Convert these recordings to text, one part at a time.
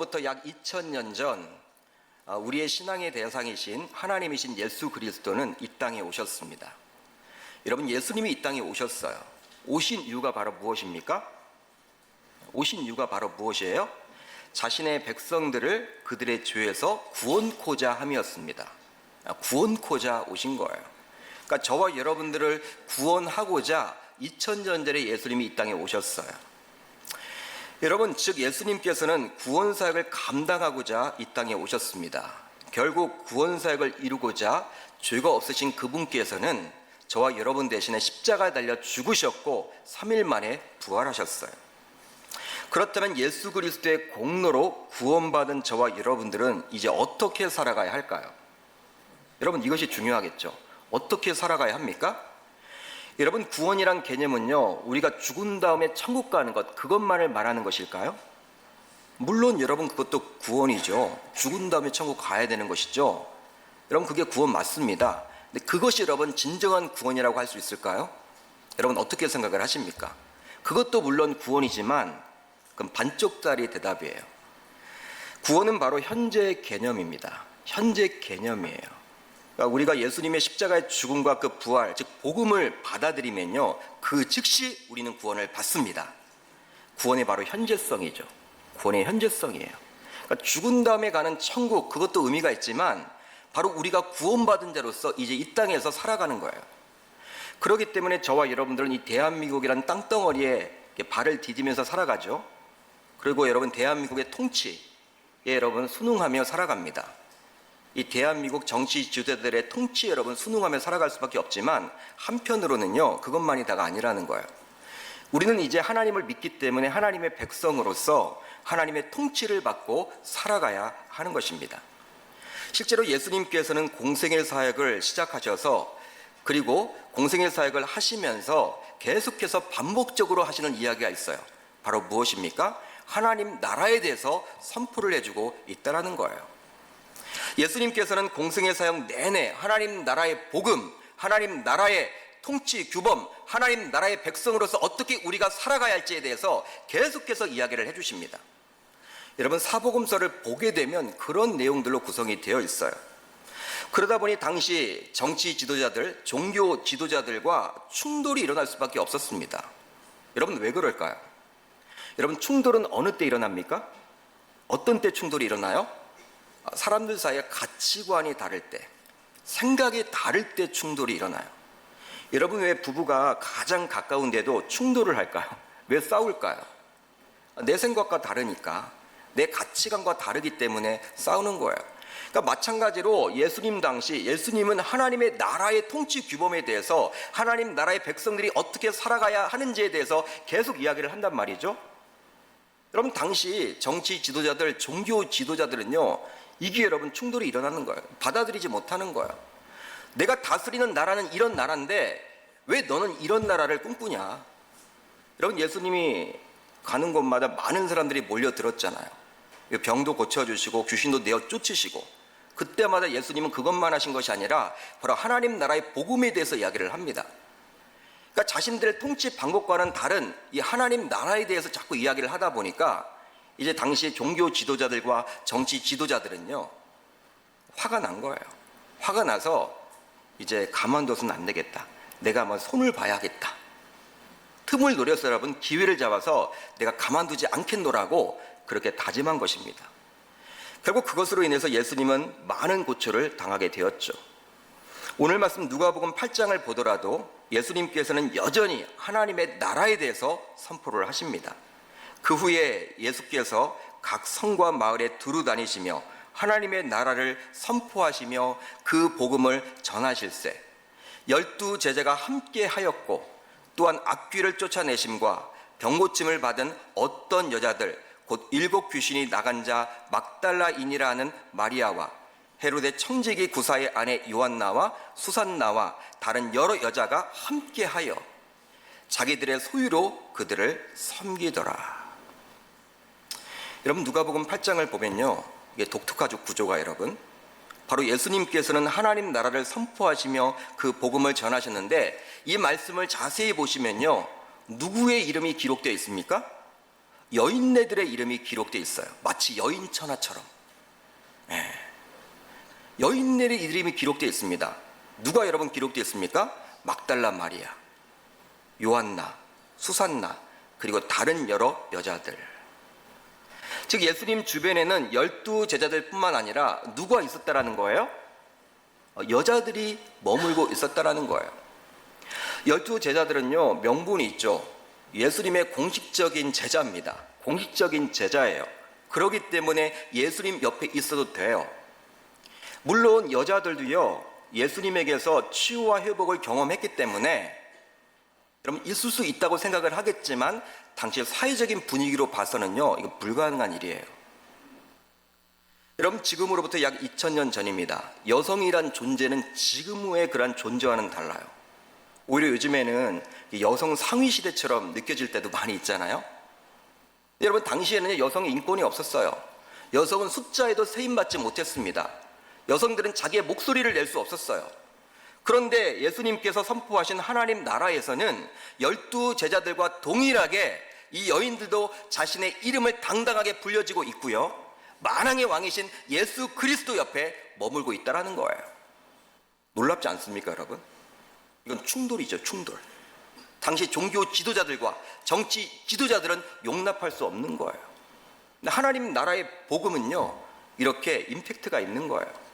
지금으로부터 약 2000년 전 우리의 신앙의 대상이신 하나님이신 예수 그리스도는 이 땅에 오셨습니다. 여러분, 예수님이 이 땅에 오셨어요. 오신 이유가 바로 무엇입니까? 오신 이유가 바로 무엇이에요? 자신의 백성들을 그들의 죄에서 구원코자 함이었습니다. 구원코자 오신 거예요. 그러니까 저와 여러분들을 구원하고자 2000년 전에 예수님이 이 땅에 오셨어요. 여러분, 즉 예수님께서는 구원사역을 감당하고자 이 땅에 오셨습니다. 결국 구원사역을 이루고자 죄가 없으신 그분께서는 저와 여러분 대신에 십자가에 달려 죽으셨고 3일 만에 부활하셨어요. 그렇다면 예수 그리스도의 공로로 구원받은 저와 여러분들은 이제 어떻게 살아가야 할까요? 여러분, 이것이 중요하겠죠. 어떻게 살아가야 합니까? 여러분, 구원이란 개념은요, 우리가 죽은 다음에 천국 가는 것, 그것만을 말하는 것일까요? 물론 여러분, 그것도 구원이죠. 죽은 다음에 천국 가야 되는 것이죠. 여러분, 그게 구원 맞습니다. 근데 그것이 여러분 진정한 구원이라고 할 수 있을까요? 여러분, 어떻게 생각을 하십니까? 그것도 물론 구원이지만 그건 반쪽짜리 대답이에요. 구원은 바로 현재 개념입니다. 현재 개념이에요. 그러니까 우리가 예수님의 십자가의 죽음과 그 부활, 즉 복음을 받아들이면요, 그 즉시 우리는 구원을 받습니다. 구원의 바로 현재성이죠. 구원의 현재성이에요. 그러니까 죽은 다음에 가는 천국, 그것도 의미가 있지만 바로 우리가 구원받은 자로서 이제 이 땅에서 살아가는 거예요. 그렇기 때문에 저와 여러분들은 이 대한민국이라는 땅덩어리에 발을 디디면서 살아가죠. 그리고 여러분, 대한민국의 통치에 여러분 순응하며 살아갑니다. 이 대한민국 정치 지도자들의 통치에 여러분 순응하며 살아갈 수밖에 없지만 한편으로는요, 그것만이 다가 아니라는 거예요. 우리는 이제 하나님을 믿기 때문에 하나님의 백성으로서 하나님의 통치를 받고 살아가야 하는 것입니다. 실제로 예수님께서는 공생애 사역을 시작하셔서 그리고 공생애 사역을 하시면서 계속해서 반복적으로 하시는 이야기가 있어요. 바로 무엇입니까? 하나님 나라에 대해서 선포를 해주고 있다는 거예요. 예수님께서는 공생애 사역 내내 하나님 나라의 복음, 하나님 나라의 통치 규범, 하나님 나라의 백성으로서 어떻게 우리가 살아가야 할지에 대해서 계속해서 이야기를 해주십니다. 여러분, 사복음서를 보게 되면 그런 내용들로 구성이 되어 있어요. 그러다 보니 당시 정치 지도자들, 종교 지도자들과 충돌이 일어날 수밖에 없었습니다. 여러분, 왜 그럴까요? 여러분, 충돌은 어느 때 일어납니까? 어떤 때 충돌이 일어나요? 사람들 사이에 가치관이 다를 때, 생각이 다를 때 충돌이 일어나요. 여러분, 왜 부부가 가장 가까운데도 충돌을 할까요? 왜 싸울까요? 내 생각과 다르니까, 내 가치관과 다르기 때문에 싸우는 거예요. 그러니까 마찬가지로 예수님 당시 예수님은 하나님의 나라의 통치 규범에 대해서 하나님 나라의 백성들이 어떻게 살아가야 하는지에 대해서 계속 이야기를 한단 말이죠. 여러분, 당시 정치 지도자들, 종교 지도자들은요, 이게 여러분 충돌이 일어나는 거예요. 받아들이지 못하는 거예요. 내가 다스리는 나라는 이런 나라인데 왜 너는 이런 나라를 꿈꾸냐? 여러분, 예수님이 가는 곳마다 많은 사람들이 몰려들었잖아요. 병도 고쳐주시고 귀신도 내어 쫓으시고, 그때마다 예수님은 그것만 하신 것이 아니라 바로 하나님 나라의 복음에 대해서 이야기를 합니다. 그러니까 자신들의 통치 방법과는 다른 이 하나님 나라에 대해서 자꾸 이야기를 하다 보니까 이제 당시 종교 지도자들과 정치 지도자들은요, 화가 난 거예요. 화가 나서 이제 가만둬서는 안 되겠다. 내가 한번 손을 봐야겠다. 틈을 노려서 여러분 기회를 잡아서 내가 가만두지 않겠노라고 그렇게 다짐한 것입니다. 결국 그것으로 인해서 예수님은 많은 고초를 당하게 되었죠. 오늘 말씀 누가복음 8장을 보더라도 예수님께서는 여전히 하나님의 나라에 대해서 선포를 하십니다. 그 후에 예수께서 각 성과 마을에 두루 다니시며 하나님의 나라를 선포하시며 그 복음을 전하실세 12 제자가 함께 하였고, 또한 악귀를 쫓아내심과 병고침을 받은 어떤 여자들 곧 7 귀신이 나간 자 막달라인이라 하는 마리아와 헤로데 청지기 구사의 아내 요한나와 수산나와 다른 여러 여자가 함께하여 자기들의 소유로 그들을 섬기더라. 여러분, 누가복음 8장을 보면요, 이게 독특하죠, 구조가. 여러분, 바로 예수님께서는 하나님 나라를 선포하시며 그 복음을 전하셨는데 이 말씀을 자세히 보시면요, 누구의 이름이 기록되어 있습니까? 여인네들의 이름이 기록되어 있어요. 마치 여인 천하처럼. 여인네들의 이름이 기록되어 있습니다. 누가 여러분 기록되어 있습니까? 막달라 마리아, 요한나, 수산나, 그리고 다른 여러 여자들. 즉 예수님 주변에는 12 제자들뿐만 아니라 누가 있었다라는 거예요? 여자들이 머물고 있었다라는 거예요. 12 제자들은요, 명분이 있죠. 예수님의 공식적인 제자입니다. 공식적인 제자예요. 그렇기 때문에 예수님 옆에 있어도 돼요. 물론 여자들도요, 예수님에게서 치유와 회복을 경험했기 때문에 여러분 있을 수 있다고 생각을 하겠지만 당시 사회적인 분위기로 봐서는요, 이거 불가능한 일이에요. 여러분 지금으로부터 약 2000년 전입니다. 여성이란 존재는 지금의 그런 존재와는 달라요. 오히려 요즘에는 여성 상위 시대처럼 느껴질 때도 많이 있잖아요. 여러분 당시에는 여성의 인권이 없었어요. 여성은 숫자에도 세임받지 못했습니다. 여성들은 자기의 목소리를 낼 수 없었어요. 그런데 예수님께서 선포하신 하나님 나라에서는 12 제자들과 동일하게 이 여인들도 자신의 이름을 당당하게 불려지고 있고요, 만왕의 왕이신 예수 그리스도 옆에 머물고 있다는 거예요. 놀랍지 않습니까 여러분? 이건 충돌이죠, 충돌. 당시 종교 지도자들과 정치 지도자들은 용납할 수 없는 거예요. 근데 하나님 나라의 복음은요, 이렇게 임팩트가 있는 거예요.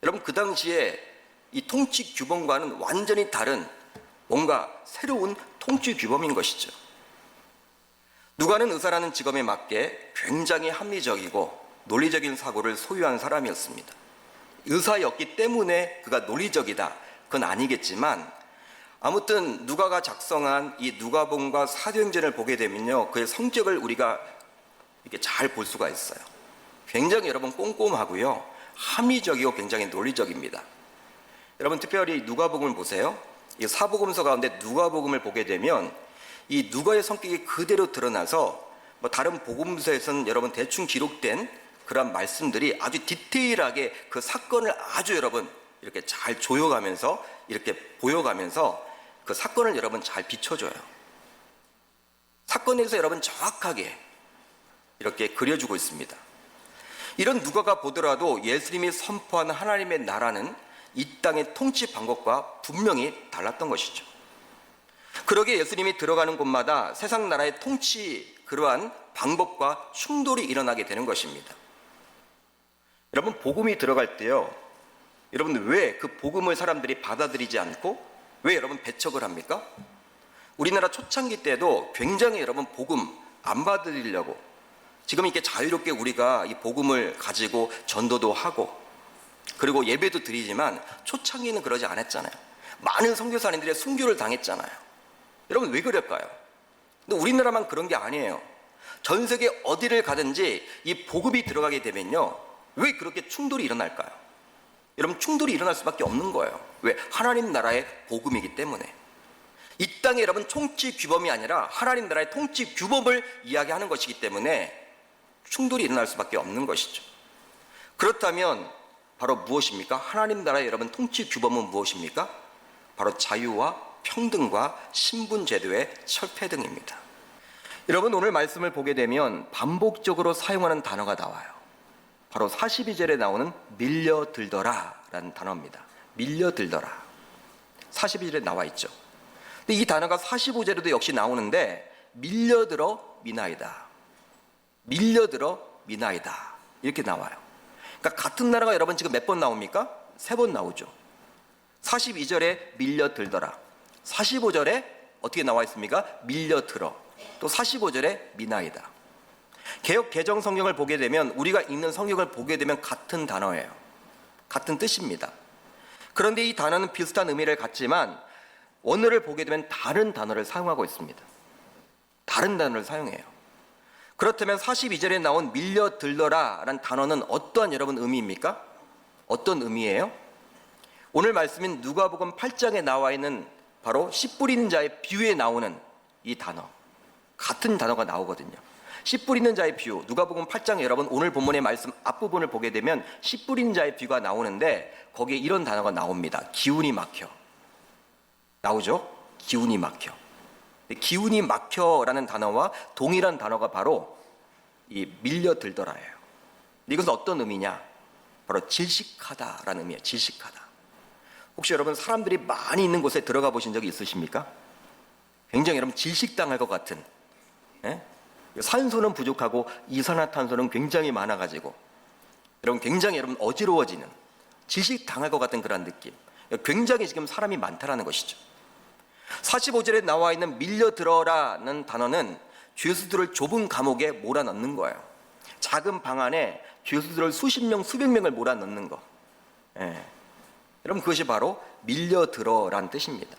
여러분 그 당시에 이 통치 규범과는 완전히 다른 뭔가 새로운 통치 규범인 것이죠. 누가는 의사라는 직업에 맞게 굉장히 합리적이고 논리적인 사고를 소유한 사람이었습니다. 의사였기 때문에 그가 논리적이다, 그건 아니겠지만 아무튼 누가가 작성한 이 누가복음과 사도행전을 보게 되면요, 그의 성격을 우리가 이렇게 잘 볼 수가 있어요. 굉장히 여러분 꼼꼼하고요, 합리적이고 굉장히 논리적입니다. 여러분 특별히 누가복음을 보세요. 이 사복음서 가운데 누가복음을 보게 되면 이 누가의 성격이 그대로 드러나서 뭐 다른 복음서에서는 여러분 대충 기록된 그런 말씀들이 아주 디테일하게 그 사건을 아주 여러분 이렇게 잘 조여가면서 이렇게 보여가면서 그 사건을 여러분 잘 비춰줘요. 사건에서 여러분 정확하게 이렇게 그려주고 있습니다. 이런 누가가 보더라도 예수님이 선포한 하나님의 나라는 이 땅의 통치 방법과 분명히 달랐던 것이죠. 그러기에 예수님이 들어가는 곳마다 세상 나라의 통치 그러한 방법과 충돌이 일어나게 되는 것입니다. 여러분 복음이 들어갈 때요, 여러분 왜 그 복음을 사람들이 받아들이지 않고 왜 여러분 배척을 합니까? 우리나라 초창기 때도 굉장히 여러분 복음 안 받아들이려고 지금 이렇게 자유롭게 우리가 이 복음을 가지고 전도도 하고 그리고 예배도 드리지만 초창기는 그러지 않았잖아요. 많은 선교사님들의 순교를 당했잖아요. 여러분 왜 그럴까요? 근데 우리나라만 그런 게 아니에요. 전 세계 어디를 가든지 이 복음이 들어가게 되면요, 왜 그렇게 충돌이 일어날까요? 여러분 충돌이 일어날 수밖에 없는 거예요. 왜? 하나님 나라의 복음이기 때문에. 이 땅에 여러분 통치 규범이 아니라 하나님 나라의 통치 규범을 이야기하는 것이기 때문에 충돌이 일어날 수밖에 없는 것이죠. 그렇다면 바로 무엇입니까? 하나님 나라의 여러분 통치 규범은 무엇입니까? 바로 자유와 평등과 신분제도의 철폐 등입니다. 여러분 오늘 말씀을 보게 되면 반복적으로 사용하는 단어가 나와요. 바로 42절에 나오는 밀려들더라 라는 단어입니다. 밀려들더라. 42절에 나와 있죠. 근데 이 단어가 45절에도 역시 나오는데 밀려들어 미나이다, 밀려들어 미나이다 이렇게 나와요. 그러니까 같은 나라가 여러분 지금 몇 번 나옵니까? 3번 나오죠. 42절에 밀려들더라, 45절에 어떻게 나와 있습니까? 밀려들어, 또 45절에 미나이다. 개역 개정 성경을 보게 되면 우리가 읽는 성경을 보게 되면 같은 단어예요. 같은 뜻입니다. 그런데 이 단어는 비슷한 의미를 갖지만 원어를 보게 되면 다른 단어를 사용하고 있습니다. 다른 단어를 사용해요. 그렇다면 42절에 나온 밀려들더라 라는 단어는 어떠한 여러분 의미입니까? 어떤 의미예요? 오늘 말씀인 누가복음 8장에 나와 있는 바로 씨 뿌리는 자의 비유에 나오는 이 단어, 같은 단어가 나오거든요. 씨 뿌리는 자의 비유, 누가복음 8장에 여러분 오늘 본문의 말씀 앞부분을 보게 되면 씨 뿌리는 자의 비유가 나오는데 거기에 이런 단어가 나옵니다. 기운이 막혀. 나오죠? 기운이 막혀. 기운이 막혀라는 단어와 동일한 단어가 바로 이 밀려들더라예요. 이것은 어떤 의미냐? 바로 질식하다라는 의미예요. 질식하다. 혹시 여러분 사람들이 많이 있는 곳에 들어가 보신 적이 있으십니까? 굉장히 여러분 질식당할 것 같은, 예? 산소는 부족하고 이산화탄소는 굉장히 많아가지고 여러분 굉장히 여러분 어지러워지는, 질식당할 것 같은 그런 느낌. 굉장히 지금 사람이 많다라는 것이죠. 45절에 나와 있는 밀려들어라는 단어는 죄수들을 좁은 감옥에 몰아넣는 거예요. 작은 방 안에 죄수들을 수십 명, 수백 명을 몰아넣는 거. 예. 여러분 그것이 바로 밀려들어라는 뜻입니다.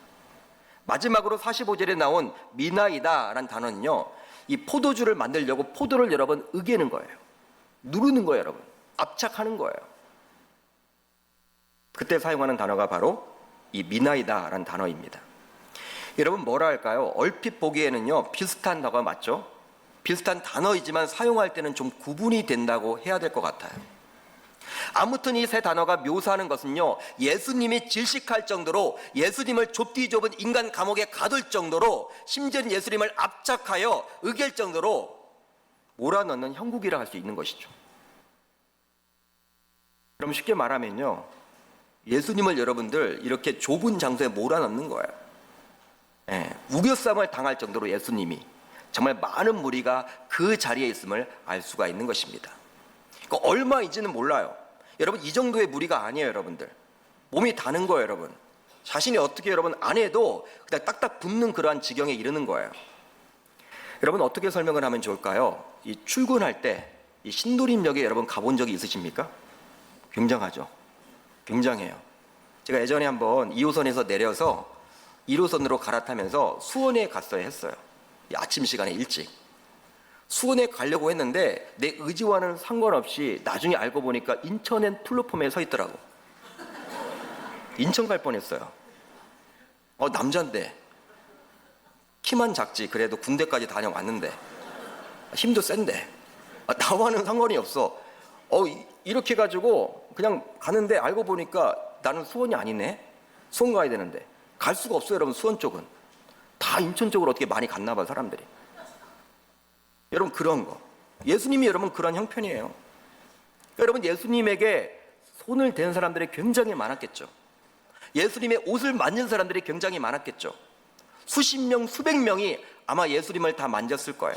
마지막으로 45절에 나온 미나이다라는 단어는요, 이 포도주를 만들려고 포도를 여러분 으개는 거예요. 누르는 거예요, 여러분. 압착하는 거예요. 그때 사용하는 단어가 바로 이 미나이다라는 단어입니다. 여러분 뭐라 할까요? 얼핏 보기에는요 비슷한 단어가 맞죠? 비슷한 단어이지만 사용할 때는 좀 구분이 된다고 해야 될 것 같아요. 아무튼 이 세 단어가 묘사하는 것은요, 예수님이 질식할 정도로, 예수님을 좁디 좁은 인간 감옥에 가둘 정도로, 심지어는 예수님을 압착하여 으갤 정도로 몰아넣는 형국이라 할 수 있는 것이죠. 그럼 쉽게 말하면요, 예수님을 여러분들 이렇게 좁은 장소에 몰아넣는 거예요. 예, 우겨쌈을 당할 정도로 예수님이, 정말 많은 무리가 그 자리에 있음을 알 수가 있는 것입니다. 그러니까 얼마인지는 몰라요. 여러분 이 정도의 무리가 아니에요. 여러분들 몸이 다는 거예요. 여러분 자신이 어떻게 여러분 안 해도 그냥 딱딱 붙는 그러한 지경에 이르는 거예요. 여러분 어떻게 설명을 하면 좋을까요? 이 출근할 때 이 신도림역에 여러분 가본 적이 있으십니까? 굉장하죠. 굉장해요. 제가 예전에 한번 2호선에서 내려서 1호선으로 갈아타면서 수원에 갔어야 했어요. 아침 시간에 일찍 수원에 가려고 했는데 내 의지와는 상관없이 나중에 알고 보니까 인천엔 플랫폼에 서 있더라고. 인천 갈 뻔했어요. 남잔데 키만 작지, 그래도 군대까지 다녀왔는데 힘도 센데 나와는 상관이 없어. 이렇게 가지고 그냥 가는데 알고 보니까 나는 수원이 아니네. 수원 가야 되는데 갈 수가 없어요. 여러분 수원 쪽은 다 인천 쪽으로 어떻게 많이 갔나 봐 사람들이. 여러분 그런 거, 예수님이 여러분 그런 형편이에요. 그러니까 여러분 예수님에게 손을 댄 사람들이 굉장히 많았겠죠. 예수님의 옷을 만진 사람들이 굉장히 많았겠죠. 수십 명, 수백 명이 아마 예수님을 다 만졌을 거예요.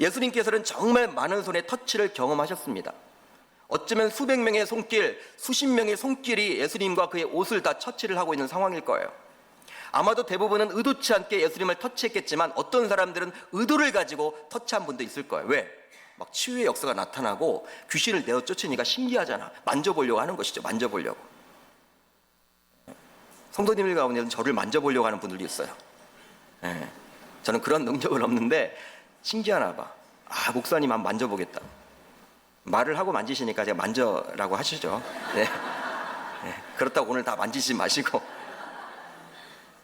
예수님께서는 정말 많은 손의 터치를 경험하셨습니다. 어쩌면 수백 명의 손길, 수십 명의 손길이 예수님과 그의 옷을 다 터치를 하고 있는 상황일 거예요. 아마도 대부분은 의도치 않게 예수님을 터치했겠지만 어떤 사람들은 의도를 가지고 터치한 분도 있을 거예요. 왜? 막 치유의 역사가 나타나고 귀신을 내어 쫓으니까 신기하잖아. 만져보려고 하는 것이죠. 만져보려고. 성도님들 가운데는 저를 만져보려고 하는 분들이 있어요. 저는 그런 능력은 없는데 신기하나 봐. 목사님 한번 만져보겠다. 말을 하고 만지시니까 제가 만져라고 하시죠. 네. 그렇다고 오늘 다 만지지 마시고.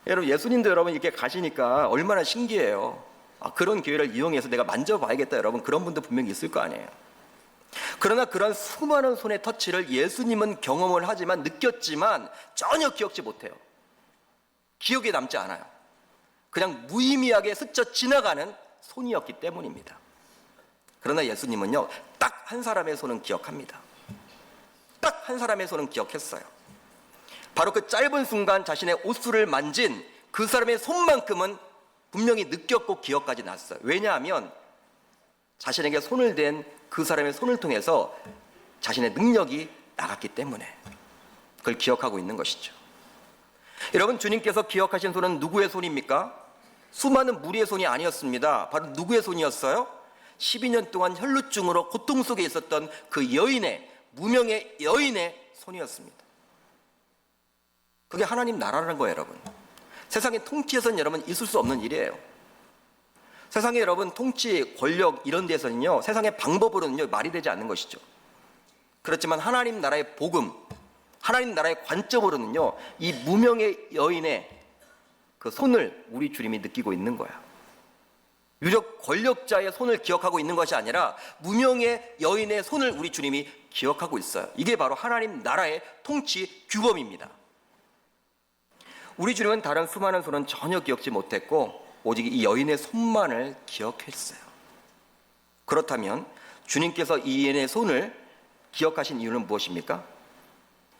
여러분 예수님도 여러분 이렇게 가시니까 얼마나 신기해요. 그런 기회를 이용해서 내가 만져봐야겠다. 여러분 그런 분도 분명히 있을 거 아니에요. 그러나 그런 수많은 손의 터치를 예수님은 경험을 하지만, 느꼈지만 전혀 기억지 못해요. 기억에 남지 않아요. 그냥 무의미하게 스쳐 지나가는 손이었기 때문입니다. 그러나 예수님은요, 딱 한 사람의 손은 기억합니다. 딱 한 사람의 손은 기억했어요. 바로 그 짧은 순간 자신의 옷수를 만진 그 사람의 손만큼은 분명히 느꼈고 기억까지 났어요. 왜냐하면 자신에게 손을 댄 그 사람의 손을 통해서 자신의 능력이 나갔기 때문에 그걸 기억하고 있는 것이죠. 여러분 주님께서 기억하신 손은 누구의 손입니까? 수많은 무리의 손이 아니었습니다. 바로 누구의 손이었어요? 12년 동안 혈루증으로 고통 속에 있었던 그 여인의, 무명의 여인의 손이었습니다. 그게 하나님 나라라는 거예요, 여러분. 세상의 통치에서는 여러분 있을 수 없는 일이에요. 세상에 여러분 통치, 권력 이런 데서는요, 세상의 방법으로는요 말이 되지 않는 것이죠. 그렇지만 하나님 나라의 복음, 하나님 나라의 관점으로는요, 이 무명의 여인의 그 손을 우리 주님이 느끼고 있는 거야. 유력 권력자의 손을 기억하고 있는 것이 아니라 무명의 여인의 손을 우리 주님이 기억하고 있어요. 이게 바로 하나님 나라의 통치 규범입니다. 우리 주님은 다른 수많은 손은 전혀 기억지 못했고 오직 이 여인의 손만을 기억했어요. 그렇다면 주님께서 이 여인의 손을 기억하신 이유는 무엇입니까?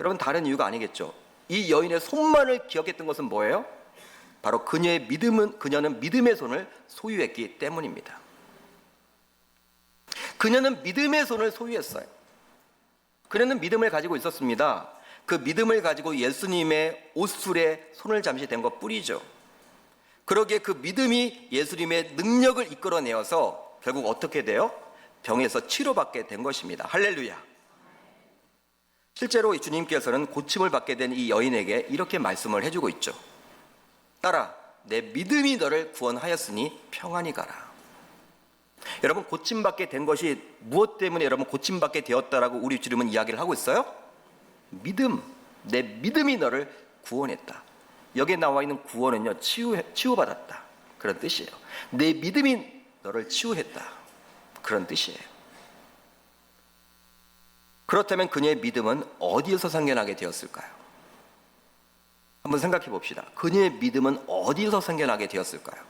여러분, 다른 이유가 아니겠죠. 이 여인의 손만을 기억했던 것은 뭐예요? 바로 그녀는 믿음의 손을 소유했기 때문입니다. 그녀는 믿음의 손을 소유했어요. 그녀는 믿음을 가지고 있었습니다. 그 믿음을 가지고 예수님의 옷술에 손을 잠시 댄 것 뿐이죠. 그러기에 그 믿음이 예수님의 능력을 이끌어내어서 결국 어떻게 돼요? 병에서 치료받게 된 것입니다. 할렐루야. 실제로 주님께서는 고침을 받게 된 이 여인에게 이렇게 말씀을 해주고 있죠. 딸아, 내 믿음이 너를 구원하였으니 평안히 가라. 여러분, 고침받게 된 것이 무엇 때문에 여러분 고침받게 되었다라고 우리 주님은 이야기를 하고 있어요? 믿음, 내 믿음이 너를 구원했다. 여기에 나와 있는 구원은요, 치유받았다, 그런 뜻이에요. 내 믿음이 너를 치유했다, 그런 뜻이에요. 그렇다면 그녀의 믿음은 어디에서 생겨나게 되었을까요? 한번 생각해 봅시다. 그녀의 믿음은 어디에서 생겨나게 되었을까요?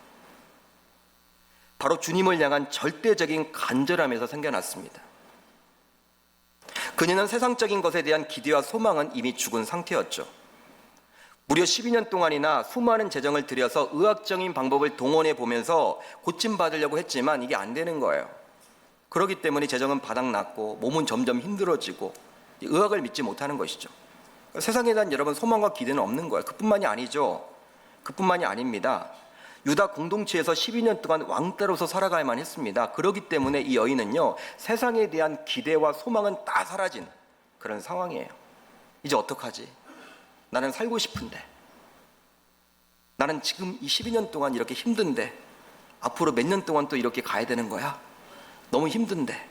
바로 주님을 향한 절대적인 간절함에서 생겨났습니다. 그녀는 세상적인 것에 대한 기대와 소망은 이미 죽은 상태였죠. 무려 12년 동안이나 수많은 재정을 들여서 의학적인 방법을 동원해 보면서 고침받으려고 했지만 이게 안 되는 거예요. 그렇기 때문에 재정은 바닥났고 몸은 점점 힘들어지고 의학을 믿지 못하는 것이죠. 세상에 대한 여러분 소망과 기대는 없는 거예요. 그뿐만이 아니죠. 그뿐만이 아닙니다. 유다 공동체에서 12년 동안 왕따로서 살아가야만 했습니다. 그렇기 때문에 이 여인은요, 세상에 대한 기대와 소망은 다 사라진 그런 상황이에요. 이제 어떡하지? 나는 살고 싶은데, 나는 지금 이 12년 동안 이렇게 힘든데 앞으로 몇 년 동안 또 이렇게 가야 되는 거야? 너무 힘든데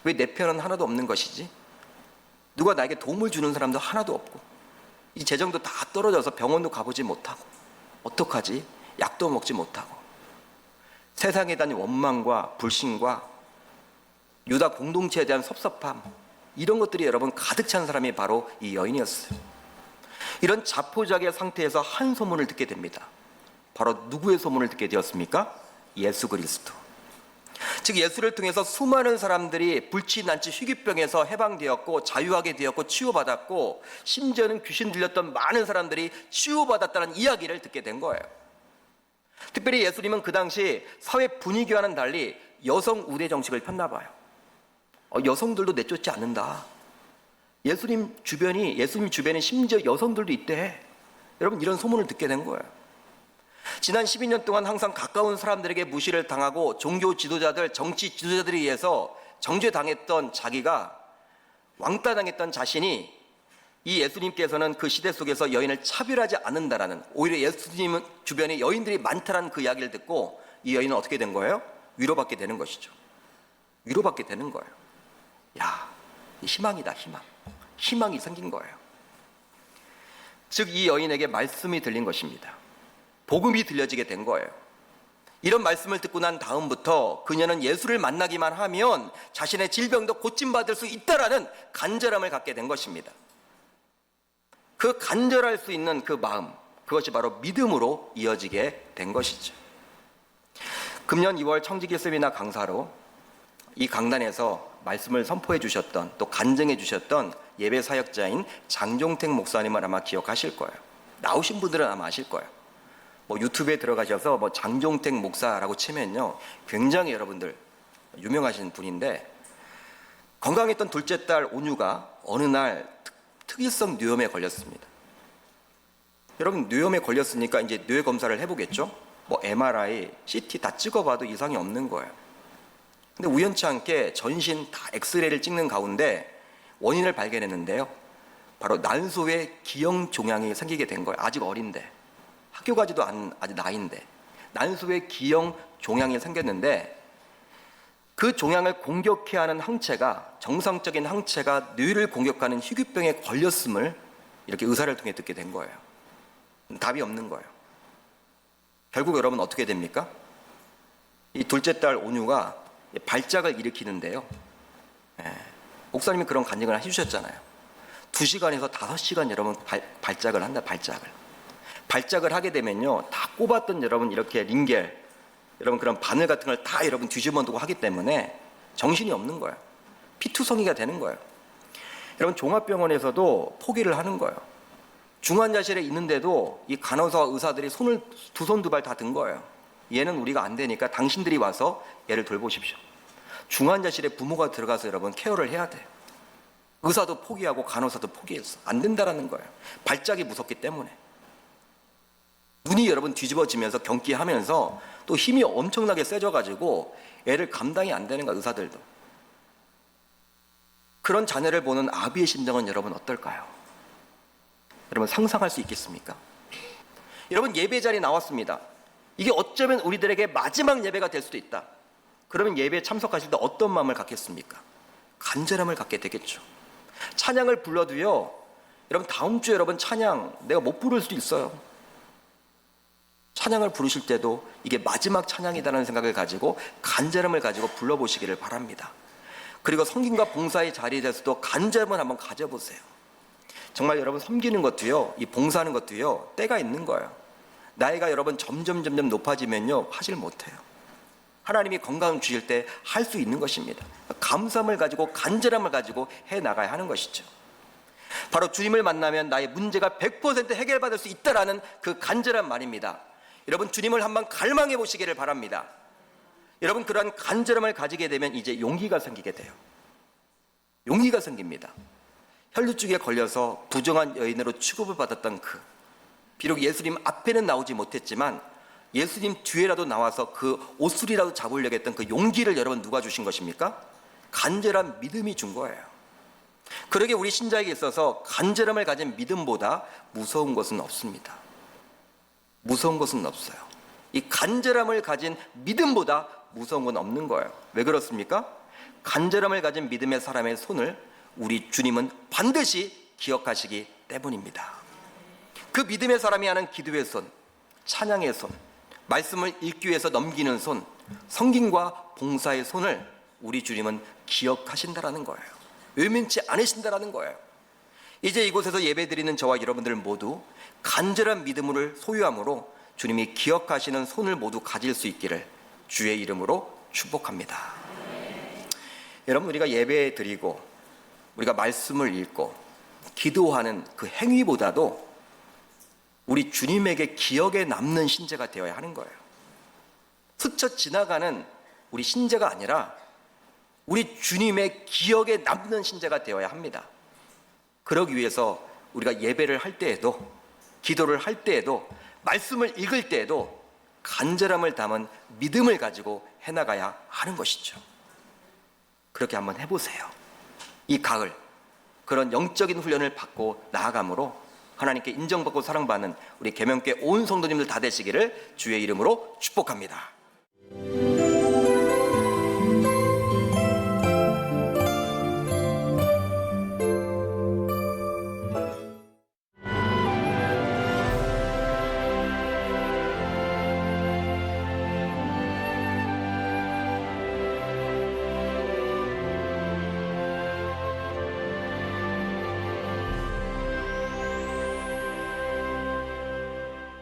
왜 내 편은 하나도 없는 것이지? 누가 나에게 도움을 주는 사람도 하나도 없고 이 재정도 다 떨어져서 병원도 가보지 못하고 어떡하지? 약도 먹지 못하고 세상에 대한 원망과 불신과 유다 공동체에 대한 섭섭함, 이런 것들이 여러분 가득 찬 사람이 바로 이 여인이었어요. 이런 자포자기의 상태에서 한 소문을 듣게 됩니다. 바로 누구의 소문을 듣게 되었습니까? 예수 그리스도. 즉 예수를 통해서 수많은 사람들이 불치 난치 희귀병에서 해방되었고 자유하게 되었고 치유받았고 심지어는 귀신 들렸던 많은 사람들이 치유받았다는 이야기를 듣게 된 거예요. 특별히 예수님은 그 당시 사회 분위기와는 달리 여성 우대 정책을 폈나 봐요. 여성들도 내쫓지 않는다. 예수님 주변에 심지어 여성들도 있대. 여러분, 이런 소문을 듣게 된 거예요. 지난 12년 동안 항상 가까운 사람들에게 무시를 당하고 종교 지도자들, 정치 지도자들에 의해서 정죄당했던 자기가, 왕따당했던 자신이, 이 예수님께서는 그 시대 속에서 여인을 차별하지 않는다라는, 오히려 예수님 주변에 여인들이 많다라는 그 이야기를 듣고 이 여인은 어떻게 된 거예요? 위로받게 되는 것이죠. 위로받게 되는 거예요. 야, 희망이다, 희망. 희망이 생긴 거예요. 즉 이 여인에게 말씀이 들린 것입니다. 복음이 들려지게 된 거예요. 이런 말씀을 듣고 난 다음부터 그녀는 예수를 만나기만 하면 자신의 질병도 고침받을 수 있다라는 간절함을 갖게 된 것입니다. 그 간절할 수 있는 그 마음, 그것이 바로 믿음으로 이어지게 된 것이죠. 금년 2월 청지기 세미나 강사로 이 강단에서 말씀을 선포해 주셨던, 또 간증해 주셨던 예배 사역자인 장종택 목사님을 아마 기억하실 거예요. 나오신 분들은 아마 아실 거예요. 유튜브에 들어가셔서 장종택 목사라고 치면요, 굉장히 여러분들 유명하신 분인데, 건강했던 둘째 딸 온유가 어느 날 특이성 뇌염에 걸렸습니다. 여러분, 뇌염에 걸렸으니까 이제 뇌 검사를 해보겠죠. MRI, CT 다 찍어봐도 이상이 없는 거예요. 근데 우연치 않게 전신 다 엑스레이를 찍는 가운데 원인을 발견했는데요, 바로 난소에 기형 종양이 생기게 된 거예요. 아직 어린데, 학교 가지도 않은 아직 나이인데 난소에 기형 종양이 생겼는데, 그 종양을 공격해야 하는 항체가, 정상적인 항체가 뇌를 공격하는 희귀병에 걸렸음을 이렇게 의사를 통해 듣게 된 거예요. 답이 없는 거예요. 결국 여러분 어떻게 됩니까? 이 둘째 딸 온유가 발작을 일으키는데요, 목사님이 그런 간증을 해주셨잖아요. 2시간에서 5시간 여러분 발작을 한다. 발작을 하게 되면요, 다 꼽았던 여러분 이렇게 링겔, 여러분 그런 바늘 같은 걸 다 여러분 뒤집어 놓고 하기 때문에 정신이 없는 거예요. 피투성이가 되는 거예요. 여러분 종합병원에서도 포기를 하는 거예요. 중환자실에 있는데도 이 간호사와 의사들이 손을 두 손 두 발 다 든 거예요. 얘는 우리가 안 되니까 당신들이 와서 얘를 돌보십시오. 중환자실에 부모가 들어가서 여러분 케어를 해야 돼요. 의사도 포기하고 간호사도 포기했어. 안 된다라는 거예요. 발작이 무섭기 때문에. 눈이 여러분 뒤집어지면서 경기하면서 또 힘이 엄청나게 세져가지고 애를 감당이 안 되는 거야, 의사들도. 그런 자녀를 보는 아비의 심정은 여러분 어떨까요? 여러분 상상할 수 있겠습니까? 여러분 예배 자리에 나왔습니다. 이게 어쩌면 우리들에게 마지막 예배가 될 수도 있다. 그러면 예배에 참석하실 때 어떤 마음을 갖겠습니까? 간절함을 갖게 되겠죠. 찬양을 불러도요, 여러분 다음 주에 여러분 찬양 내가 못 부를 수도 있어요. 찬양을 부르실 때도 이게 마지막 찬양이라는 생각을 가지고 간절함을 가지고 불러보시기를 바랍니다. 그리고 섬김과 봉사의 자리에 대해서도 간절함을 한번 가져보세요. 정말 여러분 섬기는 것도요, 이 봉사하는 것도요, 때가 있는 거예요. 나이가 여러분 점점 높아지면요, 하질 못해요. 하나님이 건강을 주실 때 할 수 있는 것입니다. 감사함을 가지고 간절함을 가지고 해나가야 하는 것이죠. 바로 주님을 만나면 나의 문제가 100% 해결받을 수 있다라는 그 간절한 말입니다. 여러분 주님을 한번 갈망해 보시기를 바랍니다. 여러분 그러한 간절함을 가지게 되면 이제 용기가 생기게 돼요. 용기가 생깁니다. 혈루증에 걸려서 부정한 여인으로 취급을 받았던 비록 예수님 앞에는 나오지 못했지만 예수님 뒤에라도 나와서 그 옷술이라도 잡으려고 했던 그 용기를 여러분 누가 주신 것입니까? 간절한 믿음이 준 거예요. 그러게 우리 신자에게 있어서 간절함을 가진 믿음보다 무서운 것은 없습니다. 무서운 것은 없어요. 이 간절함을 가진 믿음보다 무서운 건 없는 거예요. 왜 그렇습니까? 간절함을 가진 믿음의 사람의 손을 우리 주님은 반드시 기억하시기 때문입니다. 그 믿음의 사람이 하는 기도의 손, 찬양의 손, 말씀을 읽기 위해서 넘기는 손, 성김과 봉사의 손을 우리 주님은 기억하신다라는 거예요. 외면치 않으신다라는 거예요. 이제 이곳에서 예배드리는 저와 여러분들 모두 간절한 믿음을 소유함으로 주님이 기억하시는 손을 모두 가질 수 있기를 주의 이름으로 축복합니다. 여러분 우리가 예배 드리고 우리가 말씀을 읽고 기도하는 그 행위보다도 우리 주님에게 기억에 남는 신재가 되어야 하는 거예요. 스쳐 지나가는 우리 신재가 아니라 우리 주님의 기억에 남는 신재가 되어야 합니다. 그러기 위해서 우리가 예배를 할 때에도 기도를 할 때에도 말씀을 읽을 때에도 간절함을 담은 믿음을 가지고 해나가야 하는 것이죠. 그렇게 한번 해보세요. 이 가을 그런 영적인 훈련을 받고 나아감으로 하나님께 인정받고 사랑받는 우리 계명교회 온 성도님들 다 되시기를 주의 이름으로 축복합니다.